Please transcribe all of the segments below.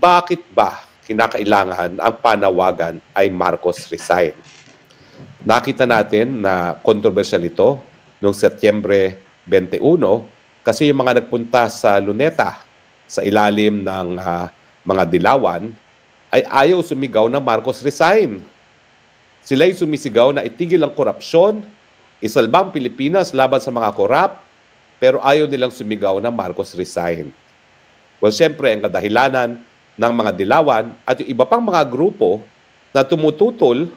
bakit ba kinakailangan ang panawagan ay Marcos resign? Nakita natin na kontrobersyal ito noong Setyembre 21 kasi yung mga nagpunta sa Luneta sa ilalim ng mga dilawan ay ayaw sumigaw na Marcos resign. Sila'y sumisigaw na itigil ang korupsyon, isalba ang Pilipinas laban sa mga korap, pero ayaw nilang sumigaw na Marcos resign. Well, siyempre, ang kadahilanan ng mga dilawan at yung iba pang mga grupo na tumututol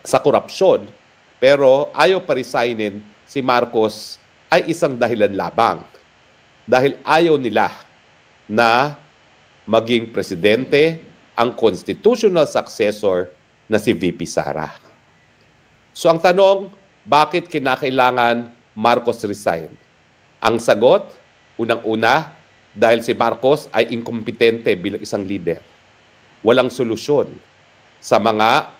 sa korupsyon, pero ayaw pa resignin si Marcos ay isang dahilan labang. Dahil ayaw nila na maging presidente ang constitutional successor na si VP Sara. So ang tanong, bakit kinakailangan Marcos resign? Ang sagot, unang-una, dahil si Marcos ay inkompetente bilang isang leader. Walang solusyon sa mga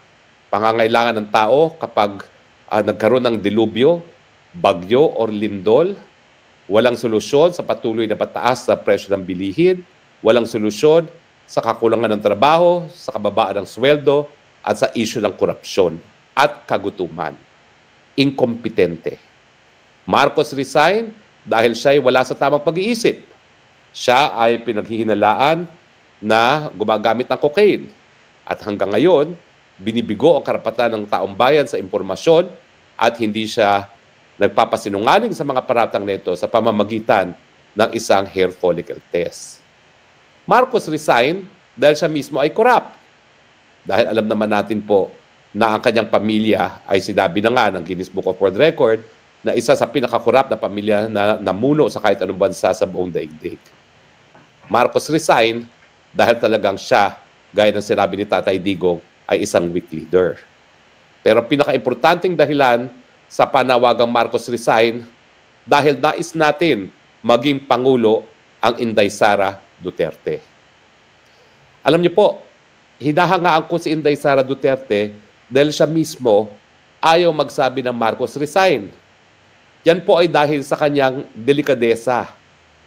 pangangailangan ng tao kapag nagkaroon ng dilubyo, bagyo or lindol. Walang solusyon sa patuloy na pataas sa presyo ng bilihin. Walang solusyon sa kakulangan ng trabaho, sa kababaan ng sweldo, at sa issue ng korupsyon at kagutuman. Inkompetente. Marcos resign dahil siya ay wala sa tamang pag-iisip. Siya ay pinaghihinalaan na gumagamit ng cocaine. At hanggang ngayon, binibigo ang karapatan ng taong bayan sa impormasyon at hindi siya nagpapasinungaling sa mga paratang nito sa pamamagitan ng isang hair follicle test. Marcos resign dahil siya mismo ay corrupt. Dahil alam naman natin po na ang kanyang pamilya ay sinabi na nga ng Guinness Book of World Record na isa sa pinakakorap na pamilya na namuno sa kahit anong bansa sa buong daigdig. Marcos resign dahil talagang siya, gaya ng sinabi ni Tatay Digong, ay isang weak leader. Pero pinaka-importanting dahilan sa panawagang Marcos resign dahil nais natin maging Pangulo ang Inday Sara Duterte. Alam niyo po, hinahangaan ko si Inday Sara Duterte dahil siya mismo ayaw magsabi ng Marcos resign. Yan po ay dahil sa kanyang delikadesa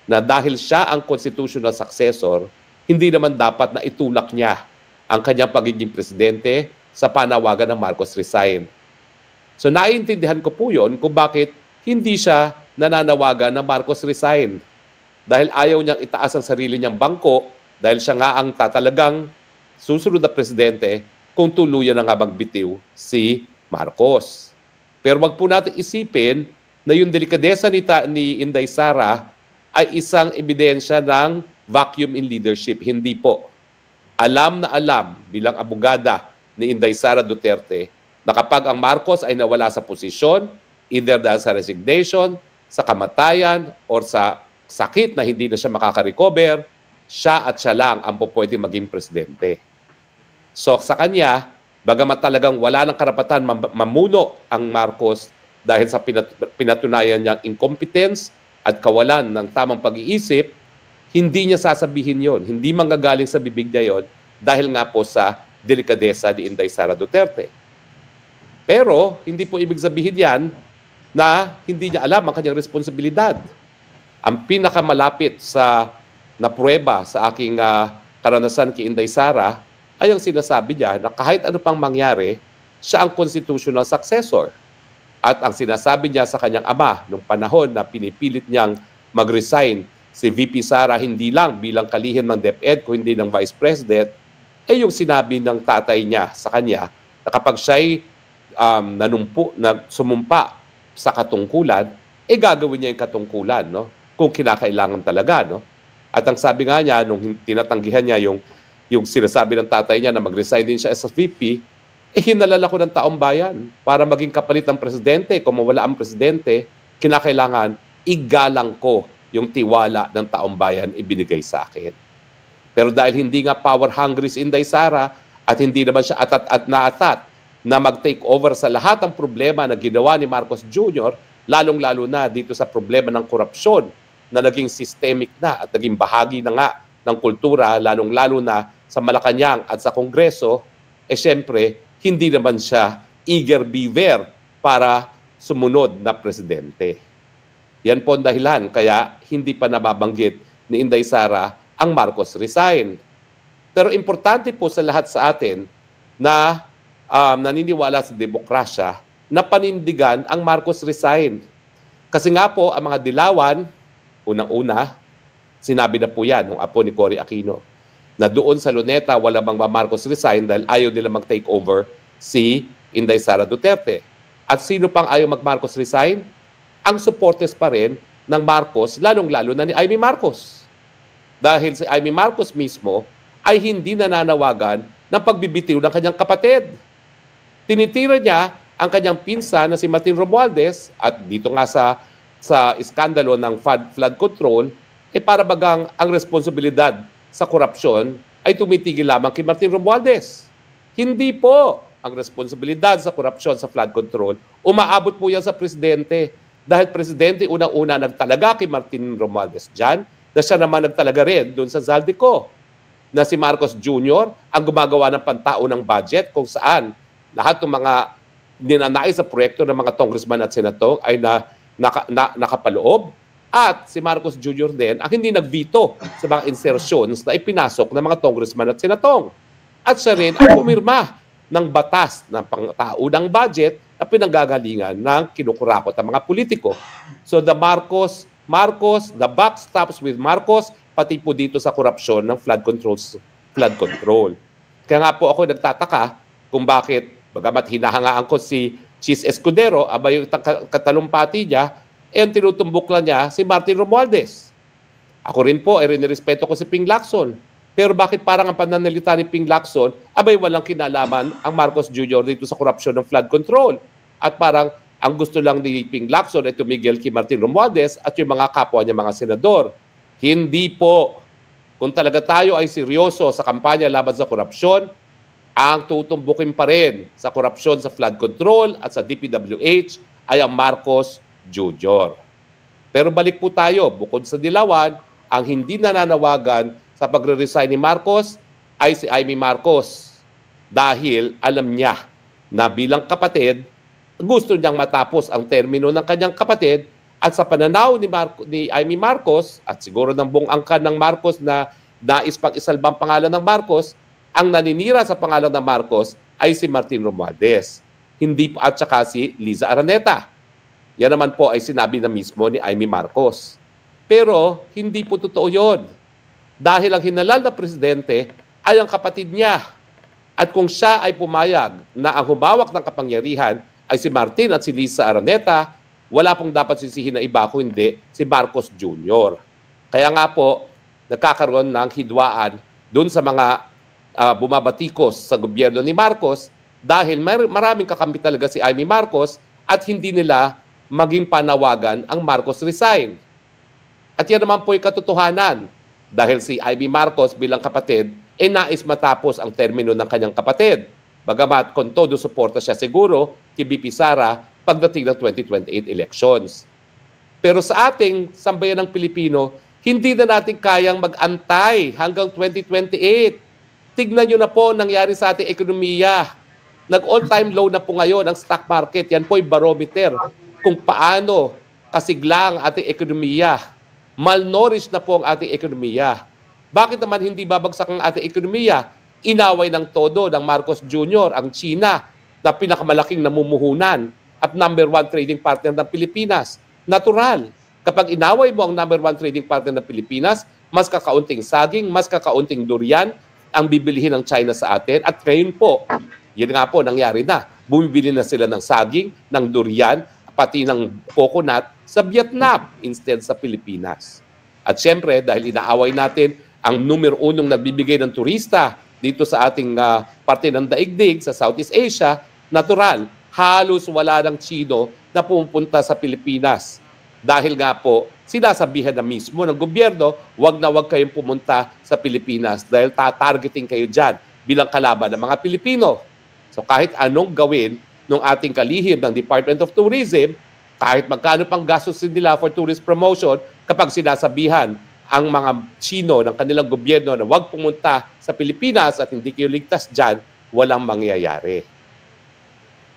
na dahil siya ang constitutional successor, hindi naman dapat na itulak niya ang kanyang pagiging presidente sa panawagan ng Marcos resign. So naiintindihan ko po yun kung bakit hindi siya nananawagan ng Marcos resign. Dahil ayaw niyang itaas ang sarili niyang bangko dahil siya nga ang tatalagang susunod na presidente kung tuluyan na nga magbitiw si Marcos. Pero wag po natin isipin na yung delikadesa ni Inday Sara ay isang ebidensya ng vacuum in leadership. Hindi po. Alam na alam bilang abogada ni Inday Sara Duterte na kapag ang Marcos ay nawala sa posisyon, either dahil sa resignation, sa kamatayan, or sa sakit na hindi na siya makaka-recover, siya at siya lang ang pwede maging presidente. So sa kanya, bagamat talagang wala ng karapatan mamuno ang Marcos dahil sa pinatunayan niyang incompetence at kawalan ng tamang pag-iisip, hindi niya sasabihin yon, hindi manggagaling sa bibig niya yon dahil nga po sa delikadesa ni Inday Sara Duterte. Pero hindi po ibig sabihin yan na hindi niya alam ang kanyang responsibilidad. Ang pinakamalapit sa naprueba sa aking karanasan kay Inday Sara ay ang sinasabi niya na kahit ano pang mangyari, siya ang constitutional successor. At ang sinasabi niya sa kanyang ama nung panahon na pinipilit niyang mag-resign si VP Sara hindi lang bilang kalihim ng DepEd kundi ng Vice President, yung sinabi ng tatay niya sa kanya na kapag siya'y sumumpa sa katungkulan, gagawin niya yung katungkulan, no? Kung kinakailangan talaga. No? At ang sabi nga niya, nung tinatanggihan niya yung sinasabi ng tatay niya na mag-resign din siya as a VP, hinalala ko ng taong bayan para maging kapalit ng presidente. Kung mawala ang presidente, kinakailangan igalang ko yung tiwala ng taong bayan ibinigay sa akin. Pero dahil hindi nga power-hungry si Inday Sara at hindi naman siya atat na mag-take over sa lahat ng problema na ginawa ni Marcos Jr., lalong-lalo na dito sa problema ng korupsyon na naging systemic na at naging bahagi na nga ng kultura, lalong-lalo na sa Malacanang at sa Kongreso, siyempre, hindi naman siya eager beaver para sumunod na presidente. Yan po ang dahilan kaya hindi pa nababanggit ni Inday Sara ang Marcos resign. Pero importante po sa lahat sa atin na naniniwala sa demokrasya na panindigan ang Marcos resign. Kasi nga po, ang mga dilawan, unang-una, sinabi na po yan ng apo ni Cory Aquino, na doon sa Luneta, wala bang Marcos resign dahil ayaw nila mag-take over si Inday Sara Duterte. At sino pang ayaw mag-Marcos resign? Ang supporters pa rin ng Marcos, lalong-lalo na ni Amy Marcos. Dahil si Amy Marcos mismo ay hindi nananawagan ng pagbibitiw ng kanyang kapatid. Tinitira niya ang kanyang pinsan na si Martin Romualdez at dito nga sa iskandalo ng flood control, para bagang ang responsibilidad sa korupsyon ay tumitigil lamang kay Martin Romualdez. Hindi po ang responsibilidad sa korupsyon sa flood control. Umaabot po yan sa presidente. Dahil presidente unang-una nagtalaga kay Martin Romualdez dyan, na siya naman nagtalaga rin doon sa Zaldico, na si Marcos Jr. ang gumagawa ng pantaunang budget kung saan lahat ng mga ninanais sa proyekto ng mga congressman at senator ay nakapaloob. At si Marcos Jr. din ang hindi nagveto sa mga insertions na ipinasok ng mga congressman at senatong. At siya rin ang pumirma ng batas ng pangtaunang budget na pinanggagalingan ng kinukurakot ng mga politiko. So the Marcos, the buck stops with Marcos, pati po dito sa korupsyon ng flood control. Kaya nga po ako nagtataka kung bakit, bagamat hinahangaan ko si Chis Escudero, abay yung katalumpati niya, ang tinutumbok lang niya si Martin Romualdez. Ako rin po, respeto ko si Ping Lacson. Pero bakit parang ang pananalita ni Ping Lacson, abay walang kinalaman ang Marcos Jr. dito sa korupsyon ng flood control. At parang ang gusto lang ni Ping Lacson ay tumigil kay Martin Romualdez at yung mga kapwa niya mga senador. Hindi po. Kung talaga tayo ay seryoso sa kampanya laban sa korupsyon, ang tutumbukin pa rin sa korupsyon sa flood control at sa DPWH ay ang Marcos Jr. Pero balik po tayo, bukod sa dilawan, ang hindi nananawagan sa pagre-resign ni Marcos ay si Amy Marcos dahil alam niya na bilang kapatid, gusto niyang matapos ang termino ng kanyang kapatid at sa pananaw ni Amy Marcos at siguro ng buong angkan ng Marcos na nais pag-isalbang pangalan ng Marcos, ang naninira sa pangalan ng Marcos ay si Martin Romualdez. Hindi at saka si Liza Araneta. Yan naman po ay sinabi na mismo ni Amy Marcos. Pero hindi po totoo yun. Dahil ang hinalal na presidente ay ang kapatid niya. At kung siya ay pumayag na ang humawak ng kapangyarihan ay si Martin at si Liza Araneta, wala pong dapat sisihin na iba kung hindi si Marcos Jr. Kaya nga po, nagkakaroon ng hidwaan doon sa mga bumabatikos sa gobyerno ni Marcos dahil maraming kakampi talaga si Amy Marcos at hindi nila maging panawagan ang Marcos resign. At yan naman po yung katotohanan dahil si Amy Marcos bilang kapatid nais matapos ang termino ng kanyang kapatid. Bagamat kung todo suporta siya siguro kay BP Sara pagdating ng 2028 elections. Pero sa ating sambayan ng Pilipino, hindi na natin kayang mag-antay hanggang 2028. Tignan nyo na po nangyari sa ating ekonomiya. Nag-all-time low na po ngayon ang stock market. Yan po yung barometer kung paano kasigla ang ating ekonomiya. Malnourished na po ang ating ekonomiya. Bakit naman hindi babagsak ang ating ekonomiya? Inaway ng todo ng Marcos Jr., ang China, na pinakamalaking namumuhunan at number one trading partner ng Pilipinas. Natural. Kapag inaway mo ang number one trading partner ng Pilipinas, mas kakaunting saging, mas kakaunting durian ang bibilihin ng China sa atin. At ngayon po, yun nga po, nangyari na. Bumibili na sila ng saging, ng durian, pati ng coconut sa Vietnam instead sa Pilipinas. At syempre, dahil inaaway natin ang numero unong nagbibigay ng turista dito sa ating parte ng daigdig sa Southeast Asia, natural, halos wala ng Chino na pumupunta sa Pilipinas. Dahil nga po, sinasabihan na mismo ng gobyerno, wag na wag kayong pumunta sa Pilipinas dahil tatargeting kayo dyan bilang kalaban ng mga Pilipino. So kahit anong gawin ng ating kalihim ng Department of Tourism, kahit magkano pang gastos nila for tourist promotion, kapag sinasabihan ang mga Chino ng kanilang gobyerno na wag pumunta sa Pilipinas at hindi kayo ligtas dyan, walang mangyayari.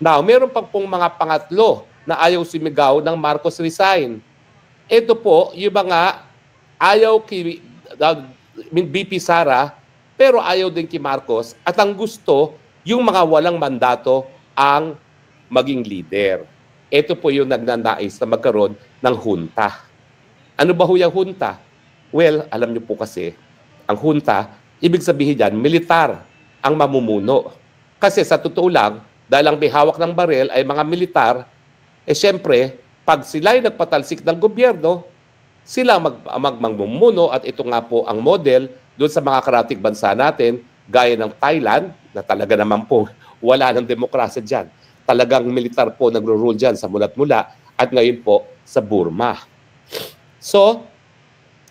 Now, meron pang pong mga pangatlo na ayaw sumigaw ng Marcos resign. Ito po, yung mga ayaw BP Sara, pero ayaw din kay Marcos at ang gusto, yung mga walang mandato ang maging leader. Ito po yung nagnanais na magkaroon ng junta. Ano ba ho yung junta? Well, alam niyo po kasi, ang junta, ibig sabihin dyan, militar ang mamumuno. Kasi sa totoo lang, dahil ang may hawak ng baril ay mga militar, syempre, pag sila'y nagpatalsik ng gobyerno, sila magmumuno at ito nga po ang model doon sa mga karatig bansa natin, gaya ng Thailand, na talaga naman po wala ng demokrasya dyan. Talagang militar po nagro-rule dyan sa mulat mula at ngayon po sa Burma. So,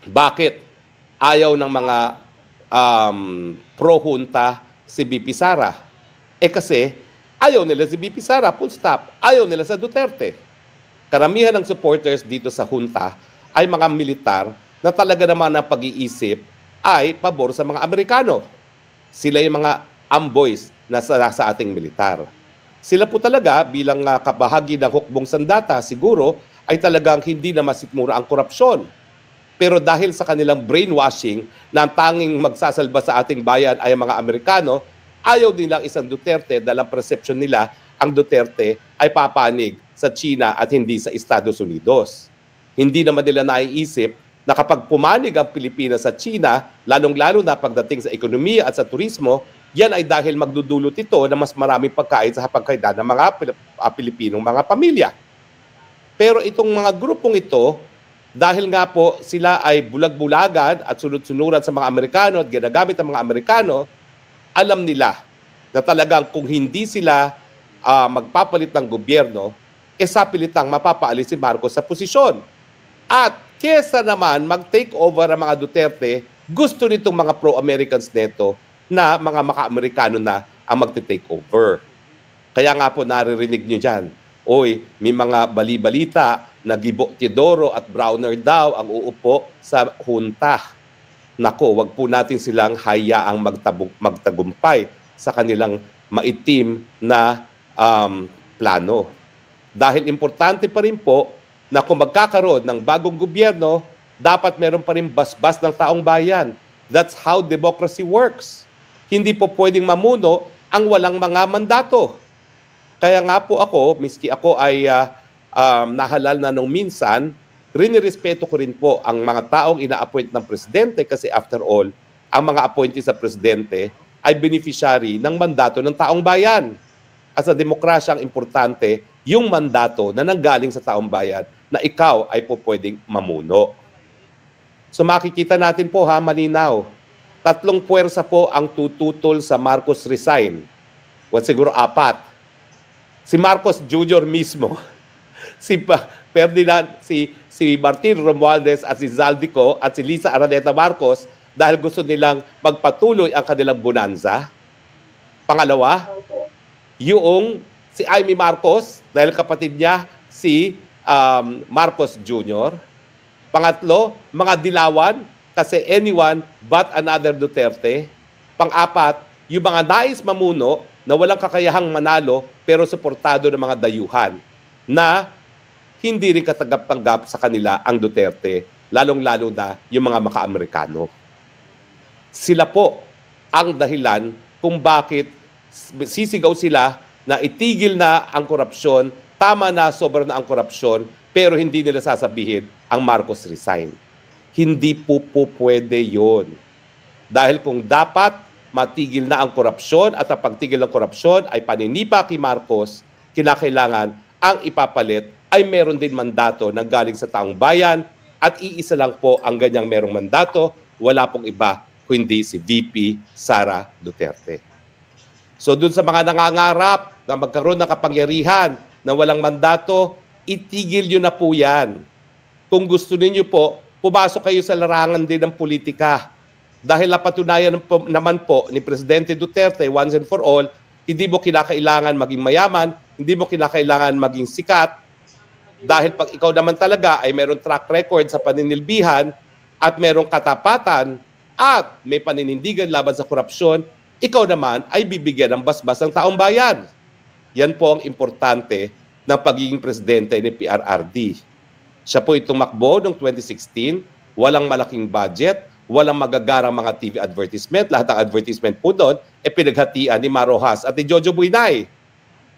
bakit ayaw ng mga pro-junta si BP Sara? Kasi ayaw nila si BP Sara, full stop. Ayaw nila sa Duterte. Karamihan ng supporters dito sa junta ay mga militar na talaga naman ang pag-iisip ay pabor sa mga Amerikano. Sila yung mga amboys na sa ating militar. Sila po talaga bilang kabahagi ng hukbong sandata siguro ay talagang hindi na masikmura ang korupsyon. Pero dahil sa kanilang brainwashing na ang tanging magsasalba sa ating bayan ay mga Amerikano, ayaw nilang isang Duterte dahil ang perception nila ang Duterte ay papanig sa China at hindi sa Estados Unidos. Hindi naman nila naiisip na kapag pumanig ang Pilipinas sa China, lalong-lalo na pagdating sa ekonomiya at sa turismo, yan ay dahil magdudulot ito na mas maraming pagkain sa hapagkainan ng mga Pilipinong mga pamilya. Pero itong mga grupong ito, dahil nga po sila ay bulag-bulagan at sunod-sunuran sa mga Amerikano at ginagamit ng mga Amerikano, alam nila na talagang kung hindi sila magpapalit ng gobyerno, sa pilitang mapapaalis si Marcos sa posisyon. At kesa naman mag-take over ang mga Duterte, gusto nitong mga pro-Americans neto na mga maka-Amerikano na ang mag-take over. Kaya nga po naririnig nyo dyan, oy, may mga bali-balita na Gibo Teodoro at Browner daw ang uupo sa junta. Nako, wag po natin silang hayaang magtagumpay sa kanilang maitim na plano. Dahil importante pa rin po na kung magkakaroon ng bagong gobyerno, dapat meron pa rin basbas ng taong bayan. That's how democracy works. Hindi po pwedeng mamuno ang walang mga mandato. Kaya nga po ako, miski ako ay nahalal na nung minsan, rinirespeto ko rin po ang mga taong ina-appoint ng presidente kasi after all, ang mga appointee sa presidente ay beneficiary ng mandato ng taong bayan. At sa demokrasya, ang importante, yung mandato na nanggaling sa taong bayan na ikaw ay po pwedeng mamuno. So makikita natin po malinaw. 3 puwersa po ang tututol sa Marcos resign. O siguro 4. Si Marcos Jr. mismo, si Ferdinand, si Martin Romualdez at si Zaldico at si Lisa Araneta Marcos dahil gusto nilang magpatuloy ang kanilang bonanza. Pangalawa, yung si Amy Marcos dahil kapatid niya si Marcos Jr. Pangatlo, mga dilawan kasi anyone but another Duterte. Pang-apat, yung mga nais mamuno na walang kakayahang manalo pero suportado ng mga dayuhan na hindi rin katanggap-tanggap sa kanila ang Duterte, lalong-lalo na yung mga maka-Amerikano. Sila po ang dahilan kung bakit sisigaw sila na itigil na ang korupsyon, tama na, sobra na ang korupsyon, pero hindi nila sasabihin ang Marcos resign. Hindi po pwede yun. Dahil kung dapat matigil na ang korupsyon at ang pagtigil ng korupsyon ay paninipa kay Marcos, kinakailangan ang ipapalit ay meron din mandato na galing sa taong bayan at iisa lang po ang ganyang merong mandato, wala pong iba kundi si VP Sara Duterte. So dun sa mga nangangarap na magkaroon ng kapangyarihan na walang mandato, itigil nyo na po yan. Kung gusto niyo po, pumasok kayo sa larangan din ng politika. Dahil napatunayan naman po ni Presidente Duterte once and for all, hindi mo kinakailangan maging mayaman, hindi mo kinakailangan maging sikat, dahil pag ikaw naman talaga ay meron track record sa paninilbihan at merong katapatan at may paninindigan laban sa korupsyon, ikaw naman ay bibigyan ng basbas ng taong bayan. Yan po ang importante ng pagiging presidente ni PRRD. Siya po itong makbo noong 2016, walang malaking budget, walang magagarang mga TV advertisement. Lahat ng advertisement po doon, pinaghatian ni Marojas at ni Jojo Buynay.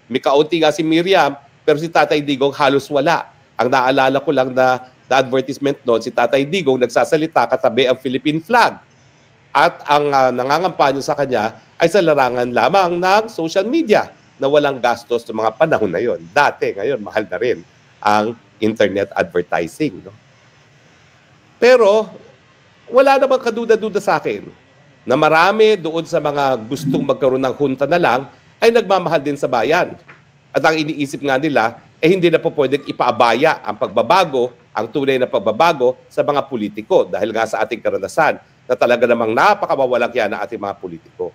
May kaunti nga si Miriam, pero si Tatay Digong halos wala. Ang naalala ko lang na advertisement noon, si Tatay Digong nagsasalita katabi ang Philippine flag. At ang nangangampanya sa kanya ay sa larangan lamang ng social media na walang gastos sa mga panahon na yon. Dati, ngayon, mahal na rin ang internet advertising. No? Pero, wala namang kaduda-duda sa akin na marami doon sa mga gustong magkaroon ng junta na lang ay nagmamahal din sa bayan. At ang iniisip nga nila, hindi na po pwedeng ipaabaya ang pagbabago, ang tunay na pagbabago sa mga politiko dahil nga sa ating karanasan na talaga namang napakawawalang yan ng ating mga politiko.